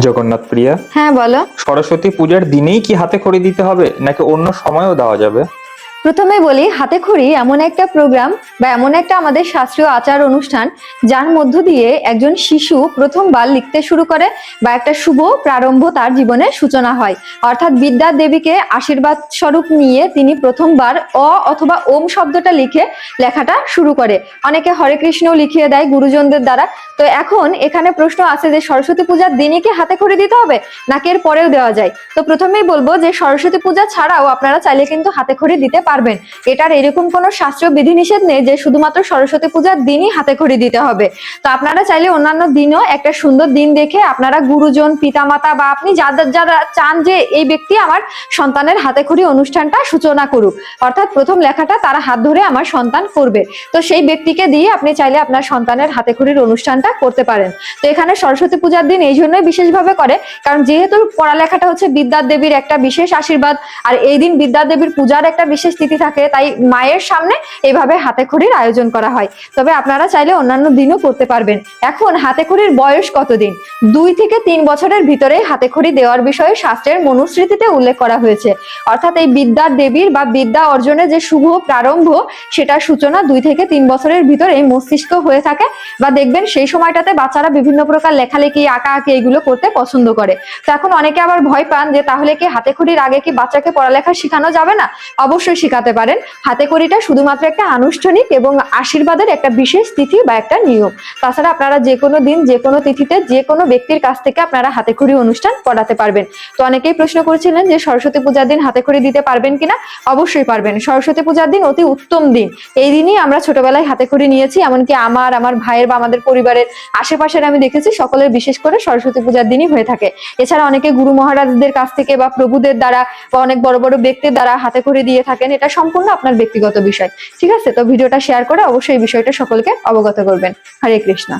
জগন্নাথ প্রিয়া, হ্যাঁ বলো। সরস্বতী পূজার দিনেই কি হাতে খড়ি দিতে হবে নাকি অন্য সময়ও দেওয়া যাবে? প্রথমে বলি, হাতেখড়ি এমন একটা প্রোগ্রাম বা এমন একটা আমাদের শাস্ত্রীয় আচার অনুষ্ঠান যার মধ্য দিয়ে একজন শিশু প্রথমবার লিখতে শুরু করে বা একটা শুভ প্রারম্ভ তার জীবনের সূচনা হয়। অর্থাৎ বিদ্যা দেবীকে আশীর্বাদ স্বরূপ নিয়ে তিনি প্রথমবার অ অথবা ওম শব্দটা লিখে লেখাটা শুরু করে। অনেকে হরে কৃষ্ণ লিখিয়ে দেয় গুরুজনদের দ্বারা। তো এখন এখানে প্রশ্ন আছে যে সরস্বতী পূজার দিনই কি হাতেখড়ি দিতে হবে নাকি এর পরেও দেওয়া যায়? তো প্রথমেই বলবো যে সরস্বতী পূজা ছাড়াও আপনারা চাইলে কিন্তু হাতেখড়ি দিতে পারবেন। এটার এরকম কোনো শাস্ত্রীয় বিধিনিষেধ নেই যে শুধুমাত্র সরস্বতী পূজার দিনই হাতেখড়ি দিতে হবে। তো আপনারা চাইলে অন্যান্য দিনও একটা সুন্দর দিন দেখে আপনারা গুরুজন, পিতামাতা বা আপনি যারা চান যে এই ব্যক্তি আমার সন্তানের হাতেখড়ি অনুষ্ঠানটা সূচনা করুক, অর্থাৎ প্রথম লেখাটা তারা হাত ধরে আমার সন্তান করবে, তো সেই ব্যক্তিকে দিয়ে আপনি চাইলে আপনার সন্তানের হাতেখড়ির অনুষ্ঠানটা করতে পারেন। তো এখানে সরস্বতী পূজার দিন এই জন্যই বিশেষভাবে করে, কারণ যেহেতু পড়ালেখাটা হচ্ছে বিদ্যা দেবীর একটা বিশেষ আশীর্বাদ, আর এই দিন বিদ্যা দেবীর পূজার একটা বিশেষ তিথি থাকে, তাই মায়ের সামনে এইভাবে হাতেখড়ির আয়োজন করা হয়। তবে আপনারা চাইলে অন্যান্য দিনও করতে পারবেন। এখন হাতেখড়ির বয়স কতদিন? 2 থেকে 3 বছরের ভিতরে হাতেখড়ি দেওয়ার বিষয়ে শাস্ত্রের মনুস্মৃতিতে উল্লেখ করা হয়েছে। অর্থাৎ এই বিদ্যা দেবীর বা বিদ্যা অর্জনের যে শুভ প্রারম্ভ, সেটার সূচনা 2 থেকে 3 বছরের ভিতরে মস্তিষ্ক হয়ে থাকে। বা দেখবেন সেই সময়টাতে বাচ্চারা বিভিন্ন প্রকার লেখালেখি, আঁকাআঁকি এগুলো করতে পছন্দ করে। তো এখন অনেকে আবার ভয় পান যে তাহলে কি হাতেখড়ির আগে কি বাচ্চাকে পড়ালেখা শেখানো যাবে না? অবশ্যই শেখাতে পারেন। হাতেখড়িটা শুধুমাত্র একটা আনুষ্ঠানিক এবং আশীর্বাদের একটা বিশেষ তিথি বা একটা নিয়ম। তাছাড়া আপনারা যে কোনো দিন, যে কোনো তিথিতে, যে কোনো ব্যক্তির কাছ থেকে আপনারা হাতেখড়ি অনুষ্ঠান করাতে পারবেন। তো অনেকেই প্রশ্ন করেছিলেন যে সরস্বতী পূজার দিন হাতেখড়ি দিতে পারবেন কিনা। অবশ্যই পারবেন। সরস্বতী পূজার দিন অতি উত্তম দিন। এই দিনই আমরা ছোটবেলায় হাতেখড়ি নিয়েছি, এমনকি আমার ভাইয়ের বা আমাদের পরিবারের আশেপাশের আমি দেখেছি সকলের বিশেষ করে সরস্বতী পূজার দিনই হয়ে থাকে। এছাড়া অনেকে গুরু মহারাজদের কাছ থেকে বা প্রভুদের দ্বারা বা অনেক বড় বড় ব্যক্তির দ্বারা হাতেখড়ি দিয়ে থাকেন। এটা সম্পূর্ণ আপনার ব্যক্তিগত বিষয়। ঠিক আছে, তো ভিডিওটা শেয়ার করে অবশ্যই এই বিষয়টা সকলকে অবগত করবেন। হরে কৃষ্ণ।